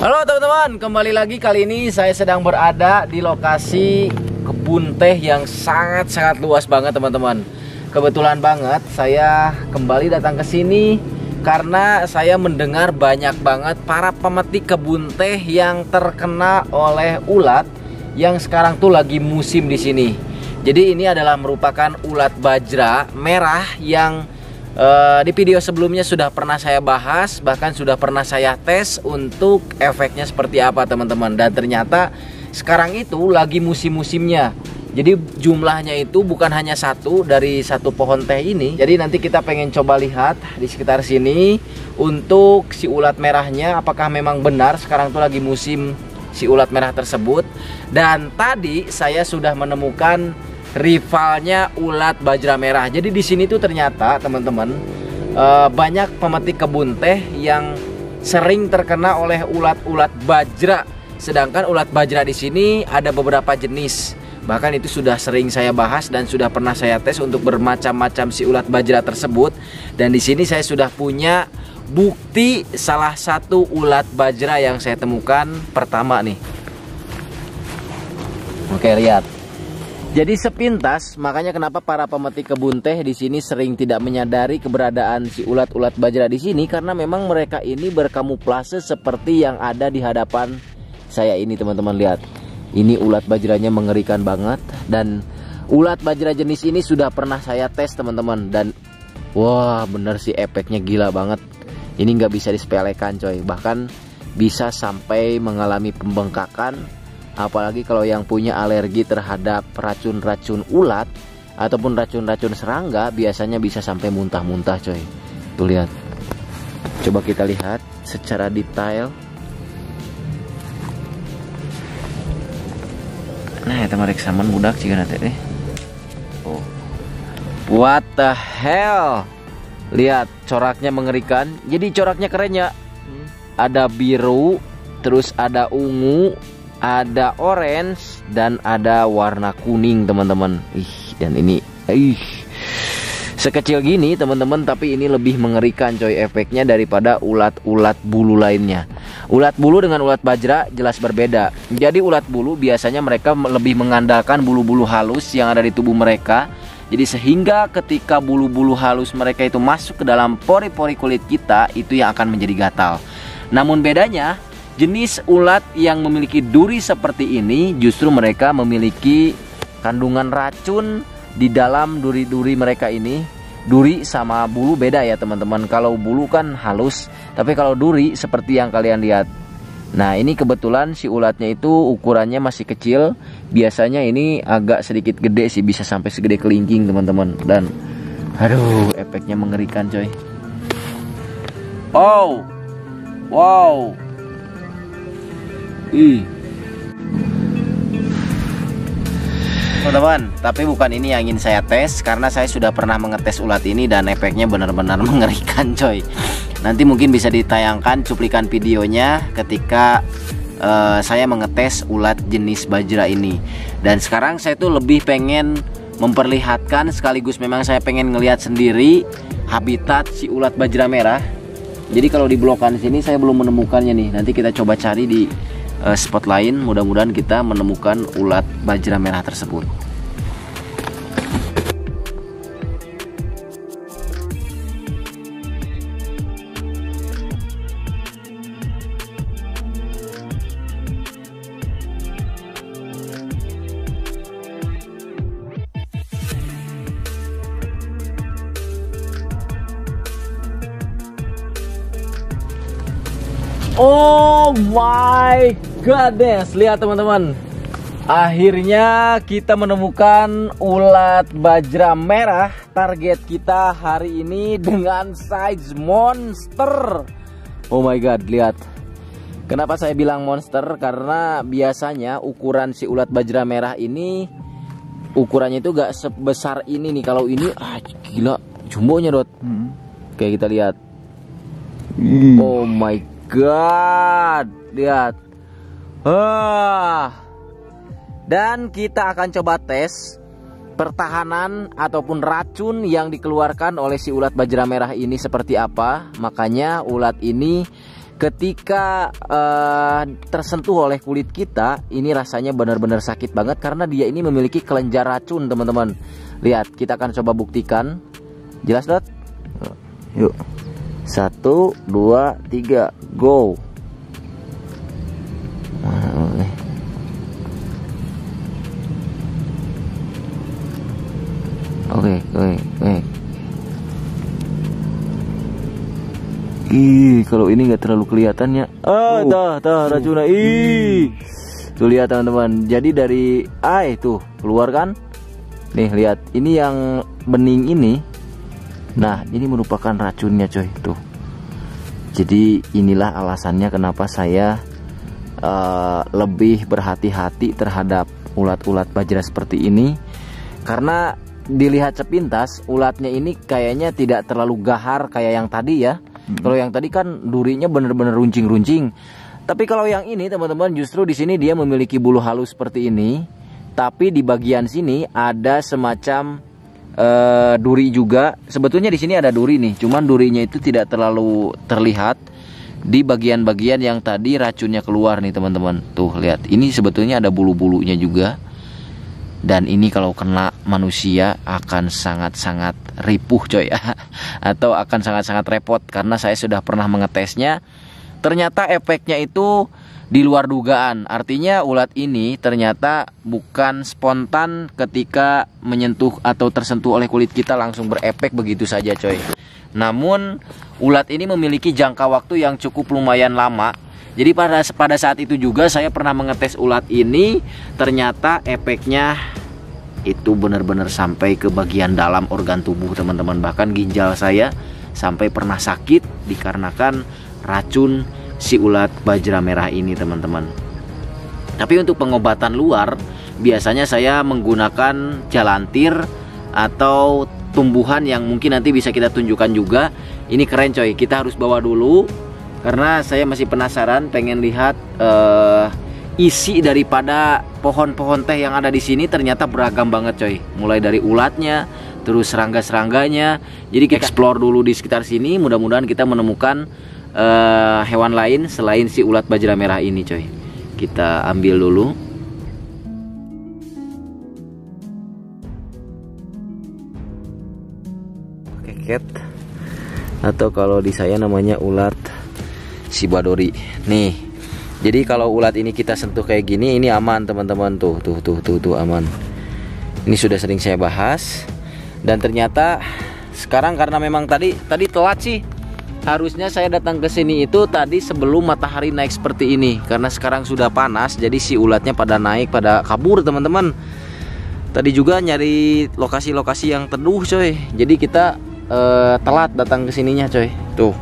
Halo teman-teman, kembali lagi. Kali ini saya sedang berada di lokasi kebun teh yang sangat-sangat luas banget teman-teman. Kebetulan banget saya kembali datang ke sini karena saya mendengar banyak banget para pemetik kebun teh yang terkena oleh ulat yang sekarang tuh lagi musim di sini. Jadi ini adalah merupakan ulat bajra merah yang di video sebelumnya sudah pernah saya bahas, bahkan sudah pernah saya tes untuk efeknya seperti apa teman-teman. Dan ternyata sekarang itu lagi musim-musimnya. Jadi jumlahnya itu bukan hanya satu dari satu pohon teh ini. Jadi nanti kita pengen coba lihat di sekitar sini untuk si ulat merahnya, apakah memang benar sekarang tuh lagi musim si ulat merah tersebut. Dan tadi saya sudah menemukan rivalnya ulat bajra merah. Jadi di sini tuh ternyata teman-teman banyak pemetik kebun teh yang sering terkena oleh ulat-ulat bajra. Sedangkan ulat bajra di sini ada beberapa jenis. Bahkan itu sudah sering saya bahas dan sudah pernah saya tes untuk bermacam-macam si ulat bajra tersebut. Dan di sini saya sudah punya bukti salah satu ulat bajra yang saya temukan pertama nih. Oke, lihat. Jadi sepintas, makanya kenapa para pemetik kebun teh di sini sering tidak menyadari keberadaan si ulat-ulat bajra di sini, karena memang mereka ini berkamuflase seperti yang ada di hadapan saya ini teman-teman. Lihat, ini ulat bajranya mengerikan banget, dan ulat bajra jenis ini sudah pernah saya tes teman-teman, dan wah bener sih efeknya gila banget. Ini nggak bisa disepelekan coy, bahkan bisa sampai mengalami pembengkakan. Apalagi kalau yang punya alergi terhadap racun-racun ulat ataupun racun-racun serangga, biasanya bisa sampai muntah-muntah coy. Tuh lihat. Coba kita lihat secara detail. Nah, itu mereka saman budak juga nanti deh. Oh. What the hell? Lihat, coraknya mengerikan. Jadi coraknya keren ya. Ada biru, terus ada ungu, ada orange, dan ada warna kuning teman-teman. Dan ini sekecil gini teman-teman, tapi ini lebih mengerikan coy efeknya daripada ulat-ulat bulu lainnya. Ulat bulu dengan ulat bajra jelas berbeda. Jadi ulat bulu biasanya mereka lebih mengandalkan bulu-bulu halus yang ada di tubuh mereka. Jadi sehingga ketika bulu-bulu halus mereka itu masuk ke dalam pori-pori kulit kita, itu yang akan menjadi gatal. Namun bedanya, jenis ulat yang memiliki duri seperti ini justru mereka memiliki kandungan racun di dalam duri-duri mereka ini. Duri sama bulu beda ya teman-teman. Kalau bulu kan halus, tapi kalau duri seperti yang kalian lihat. Nah, ini kebetulan si ulatnya itu ukurannya masih kecil. Biasanya ini agak sedikit gede sih, bisa sampai segede kelingking teman-teman. Dan aduh, efeknya mengerikan coy. Oh, wow. Teman-teman, tapi bukan ini yang ingin saya tes, karena saya sudah pernah mengetes ulat ini dan efeknya benar-benar mengerikan coy. Nanti mungkin bisa ditayangkan cuplikan videonya ketika saya mengetes ulat jenis bajra ini. Dan sekarang saya tuh lebih pengen memperlihatkan, sekaligus memang saya pengen ngelihat sendiri habitat si ulat bajra merah. Jadi kalau di blokan sini saya belum menemukannya nih. Nanti kita coba cari di spot lain, mudah-mudahan kita menemukan ulat bajra merah tersebut. Oh my goodness, lihat teman-teman. Akhirnya kita menemukan ulat bajra merah. Target kita hari ini dengan size monster. Oh my god, lihat. Kenapa saya bilang monster? Karena biasanya ukuran si ulat bajra merah ini ukurannya itu gak sebesar ini nih. Kalau ini gila, jumbonya dot. Oke, kita lihat. Oh my god, lihat. Dan kita akan coba tes pertahanan ataupun racun yang dikeluarkan oleh si ulat bajra merah ini seperti apa. Makanya ulat ini Ketika tersentuh oleh kulit kita, ini rasanya benar-benar sakit banget karena dia ini memiliki kelenjar racun, teman-teman. Lihat, kita akan coba buktikan. Jelas, Dot? Yuk. 1, 2, 3, go. Oke. Kalau ini nggak terlalu kelihatannya. Tah racunnya. Tuh lihat teman-teman. Jadi dari tuh keluar kan? Nih lihat, ini yang bening ini. Nah, ini merupakan racunnya, coy. Tuh. Jadi inilah alasannya kenapa saya lebih berhati-hati terhadap ulat-ulat bajra seperti ini. Karena dilihat sepintas ulatnya ini kayaknya tidak terlalu gahar kayak yang tadi ya. Kalau yang tadi kan durinya bener-bener runcing-runcing. Tapi kalau yang ini teman-teman, justru di sini dia memiliki bulu halus seperti ini. Tapi di bagian sini ada semacam duri juga. Sebetulnya di sini ada duri nih, cuman durinya itu tidak terlalu terlihat di bagian-bagian yang tadi racunnya keluar nih teman-teman. Tuh lihat, ini sebetulnya ada bulu-bulunya juga. Dan ini kalau kena manusia akan sangat-sangat ripuh, coy. Atau akan sangat-sangat repot, karena saya sudah pernah mengetesnya. Ternyata efeknya itu di luar dugaan. Artinya ulat ini ternyata bukan spontan ketika menyentuh atau tersentuh oleh kulit kita langsung berefek begitu saja, coy. Namun ulat ini memiliki jangka waktu yang cukup lumayan lama. Jadi pada saat itu juga saya pernah mengetes ulat ini, ternyata efeknya itu benar-benar sampai ke bagian dalam organ tubuh teman-teman. Bahkan ginjal saya sampai pernah sakit dikarenakan racun si ulat bajra merah ini teman-teman. Tapi untuk pengobatan luar biasanya saya menggunakan jalantir atau tumbuhan yang mungkin nanti bisa kita tunjukkan juga. Ini keren, coy, kita harus bawa dulu karena saya masih penasaran, pengen lihat isi daripada pohon-pohon teh yang ada di sini. Ternyata beragam banget, coy. Mulai dari ulatnya, terus serangga-serangganya. Jadi kita explore dulu di sekitar sini. Mudah-mudahan kita menemukan hewan lain selain si ulat bajra merah ini, coy. Kita ambil dulu. Keket, atau kalau di saya namanya ulat Shibadori. Nih, jadi kalau ulat ini kita sentuh kayak gini, ini aman teman-teman. Tuh aman. Ini sudah sering saya bahas. Dan ternyata sekarang karena memang tadi telat sih. Harusnya saya datang ke sini itu tadi sebelum matahari naik seperti ini. Karena sekarang sudah panas, jadi si ulatnya pada naik, pada kabur teman-teman. Tadi juga nyari lokasi-lokasi yang teduh, coy. Jadi kita telat datang ke sininya, coy. Tuh.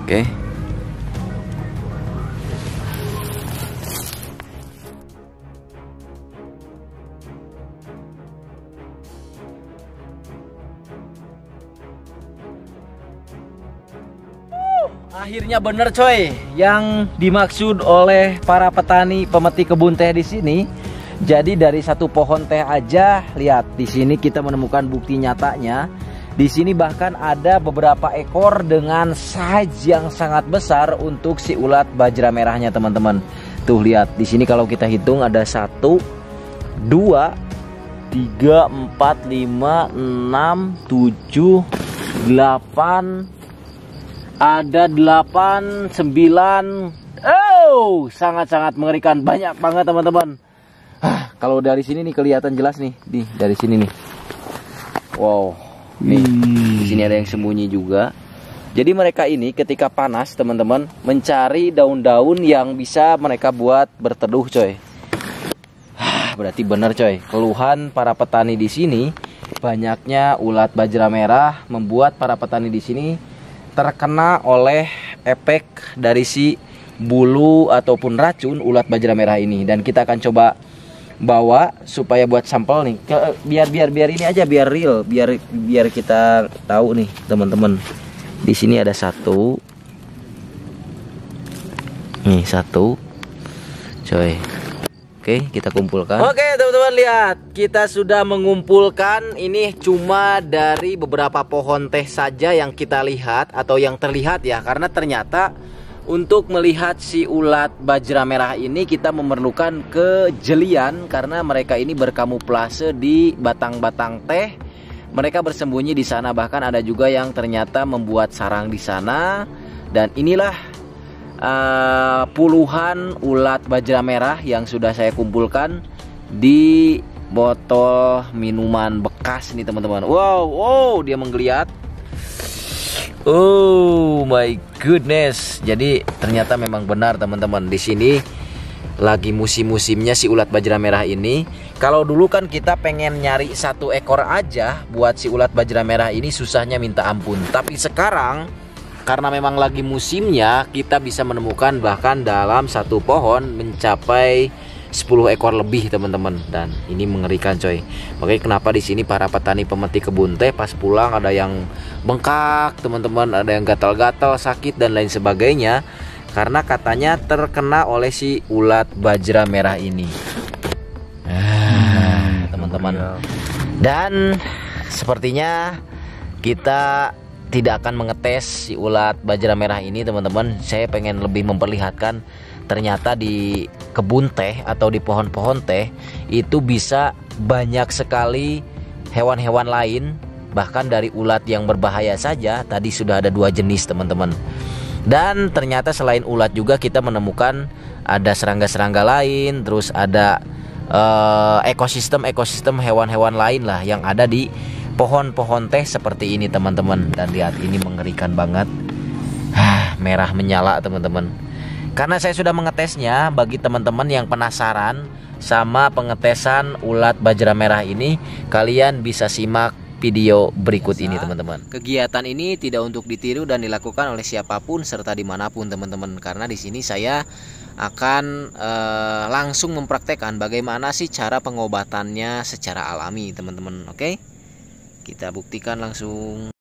Oke. Akhirnya bener, coy, yang dimaksud oleh para petani pemetik kebun teh di sini. Jadi dari satu pohon teh aja, lihat di sini kita menemukan bukti nyatanya. Di sini bahkan ada beberapa ekor dengan size yang sangat besar untuk si ulat bajra merahnya, teman-teman. Tuh lihat di sini kalau kita hitung ada 1, 2, 3, 4, 5, 6, 7, 8. Ada 8, 9. Sangat-sangat mengerikan, banyak banget teman-teman. Kalau dari sini nih kelihatan jelas nih, dari sini nih. Wow. Nih, di sini ada yang sembunyi juga. Jadi mereka ini ketika panas, teman-teman, mencari daun-daun yang bisa mereka buat berteduh, coy. Berarti benar, coy. Keluhan para petani di sini, banyaknya ulat bajra merah membuat para petani di sini terkena oleh efek dari si bulu ataupun racun ulat bajra merah ini. Dan kita akan coba bawa supaya buat sampel nih, biar ini aja, biar real, biar kita tahu nih teman-teman. Di sini ada 1, nih 1, coy. Oke, kita kumpulkan. Oke, teman-teman, lihat, kita sudah mengumpulkan. Ini cuma dari beberapa pohon teh saja yang kita lihat atau yang terlihat ya, karena ternyata untuk melihat si ulat bajra merah ini kita memerlukan kejelian, karena mereka ini berkamuflase di batang-batang teh. Mereka bersembunyi di sana, bahkan ada juga yang ternyata membuat sarang di sana. Dan inilah puluhan ulat bajra merah yang sudah saya kumpulkan di botol minuman bekas nih, teman-teman. Wow, dia menggeliat. Oh my goodness. Jadi ternyata memang benar, teman-teman. Di sini lagi musim-musimnya si ulat bajra merah ini. Kalau dulu kan kita pengen nyari 1 ekor aja buat si ulat bajra merah ini, susahnya minta ampun. Tapi sekarang karena memang lagi musimnya, kita bisa menemukan bahkan dalam 1 pohon mencapai 10 ekor lebih, teman-teman. Dan ini mengerikan, coy. Makanya kenapa di sini para petani pemetik kebun teh pas pulang ada yang bengkak, teman-teman, ada yang gatal-gatal, sakit dan lain sebagainya, karena katanya terkena oleh si ulat bajra merah ini. Teman-teman. Dan sepertinya kita tidak akan mengetes si ulat bajra merah ini, teman-teman. Saya pengen lebih memperlihatkan ternyata di kebun teh atau di pohon-pohon teh itu bisa banyak sekali hewan-hewan lain, bahkan dari ulat yang berbahaya saja tadi sudah ada 2 jenis, teman-teman. Dan ternyata selain ulat juga kita menemukan ada serangga-serangga lain, terus ada ekosistem hewan-hewan lain lah yang ada di pohon-pohon teh seperti ini, teman-teman. Dan lihat, ini mengerikan banget. Merah menyala, teman-teman. Karena saya sudah mengetesnya, bagi teman-teman yang penasaran sama pengetesan ulat bajra merah ini, kalian bisa simak video berikut ini, teman-teman. Kegiatan ini tidak untuk ditiru dan dilakukan oleh siapapun serta dimanapun, teman-teman. Karena di sini saya akan langsung mempraktekkan bagaimana sih cara pengobatannya secara alami, teman-teman. Oke? Kita buktikan langsung.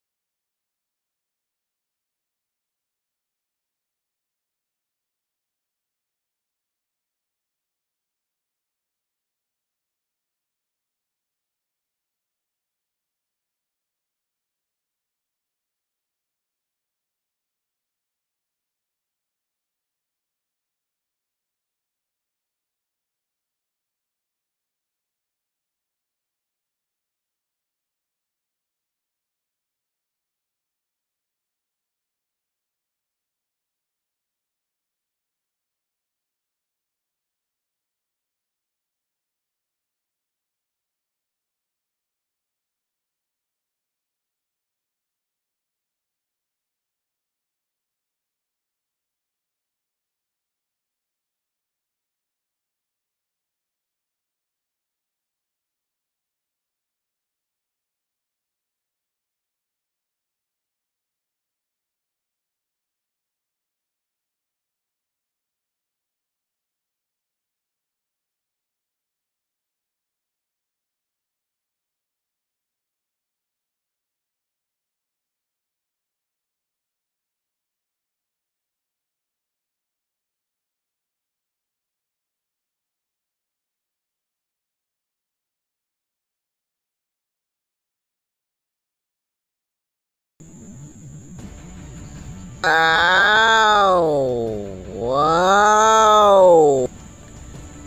Wow,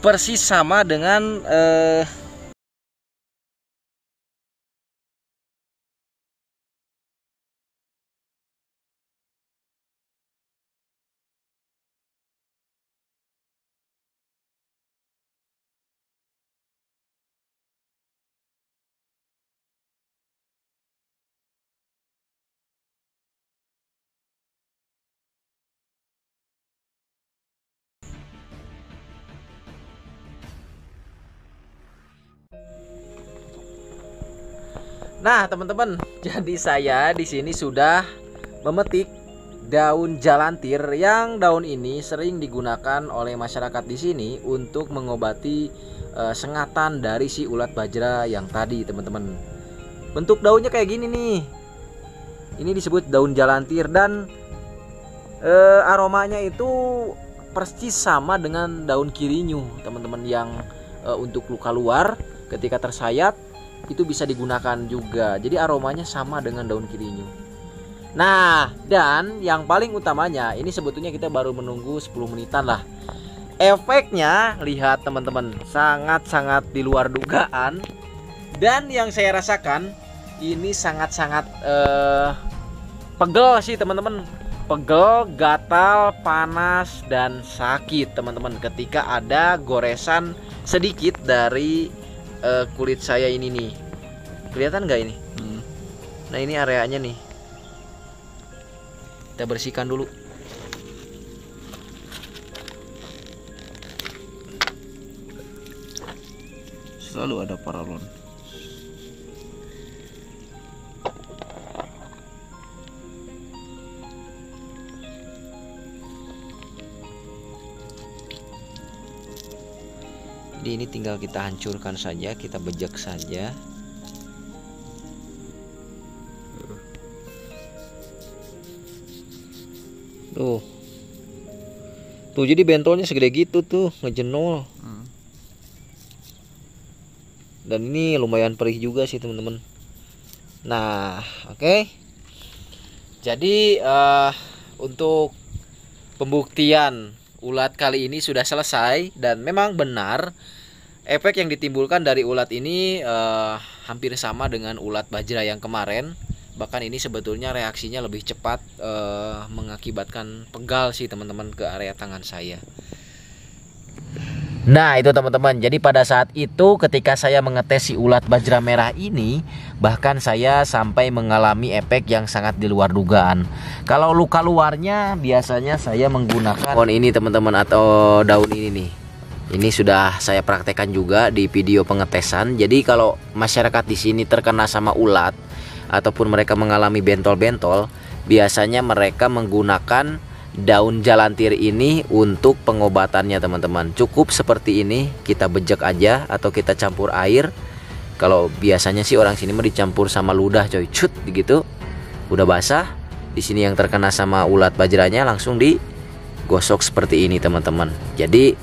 persis sama dengan Nah, teman-teman, jadi saya di sini sudah memetik daun jalantir, yang daun ini sering digunakan oleh masyarakat di sini untuk mengobati sengatan dari si ulat bajra yang tadi, teman-teman. Bentuk daunnya kayak gini nih. Ini disebut daun jalantir, dan aromanya itu persis sama dengan daun kirinyu teman-teman, yang untuk luka luar ketika tersayat itu bisa digunakan juga. Jadi aromanya sama dengan daun kirinyu. Nah, dan yang paling utamanya ini sebetulnya kita baru menunggu 10 menitan lah. Efeknya lihat teman-teman, sangat-sangat di luar dugaan. Dan yang saya rasakan ini sangat-sangat pegel sih teman-teman. Pegel, gatal, panas, dan sakit teman-teman ketika ada goresan sedikit dari kulit saya ini nih. Kelihatan nggak ini? Nah, ini areanya nih. Kita bersihkan dulu. Selalu ada paralon. Jadi ini tinggal kita hancurkan saja, kita bejek saja. Tuh jadi bentolnya segede gitu tuh, ngejenol. Dan ini lumayan perih juga sih teman-teman. Nah, oke. Jadi untuk pembuktian ulat kali ini sudah selesai, dan memang benar efek yang ditimbulkan dari ulat ini hampir sama dengan ulat bajra yang kemarin. Bahkan ini sebetulnya reaksinya lebih cepat, mengakibatkan pegal sih teman-teman ke area tangan saya. Nah itu teman-teman, jadi pada saat itu ketika saya mengetes si ulat bajra merah ini, bahkan saya sampai mengalami efek yang sangat di luar dugaan. Kalau luka luarnya biasanya saya menggunakan pohon ini teman-teman, atau daun ini nih. Ini sudah saya praktekkan juga di video pengetesan. Jadi kalau masyarakat di sini terkena sama ulat ataupun mereka mengalami bentol-bentol, biasanya mereka menggunakan daun jalantir ini untuk pengobatannya teman-teman. Cukup seperti ini, kita bejek aja atau kita campur air. Kalau biasanya sih orang sini mah dicampur sama ludah coy, cut gitu. Udah basah. Di sini yang terkena sama ulat bajranya langsung digosok seperti ini teman-teman. Jadi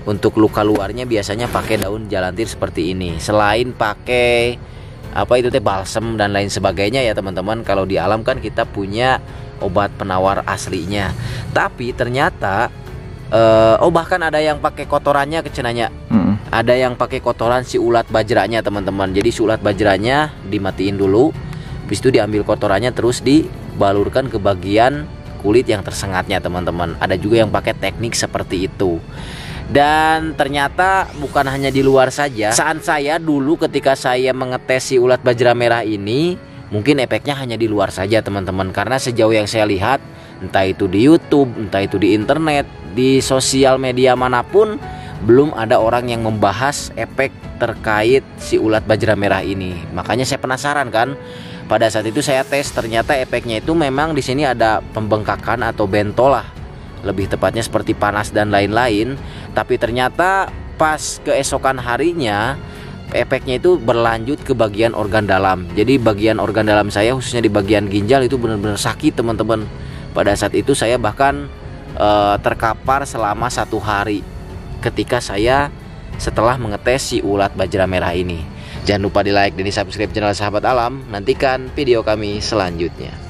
untuk luka luarnya biasanya pakai daun jalantir seperti ini. Selain pakai apa itu teh balsem dan lain sebagainya ya teman-teman, kalau di alam kan kita punya obat penawar aslinya. Tapi ternyata bahkan ada yang pakai kotorannya kecenanya. Ada yang pakai kotoran si ulat bajranya teman-teman. Jadi si ulat bajranya dimatiin dulu, habis itu diambil kotorannya terus dibalurkan ke bagian kulit yang tersengatnya teman-teman. Ada juga yang pakai teknik seperti itu. Dan ternyata bukan hanya di luar saja. Saat saya dulu ketika saya mengetes si ulat bajra merah ini, mungkin efeknya hanya di luar saja teman-teman. Karena sejauh yang saya lihat, entah itu di YouTube, entah itu di internet, di sosial media manapun, belum ada orang yang membahas efek terkait si ulat bajra merah ini. Makanya saya penasaran kan. Pada saat itu saya tes, ternyata efeknya itu memang di sini ada pembengkakan atau bentol lah. Lebih tepatnya seperti panas dan lain-lain. Tapi ternyata pas keesokan harinya efeknya itu berlanjut ke bagian organ dalam. Jadi bagian organ dalam saya, khususnya di bagian ginjal, itu benar-benar sakit teman-teman. Pada saat itu saya bahkan terkapar selama 1 hari ketika saya setelah mengetes si ulat bajra merah ini. Jangan lupa di like dan di subscribe channel Sahabat Alam. Nantikan video kami selanjutnya.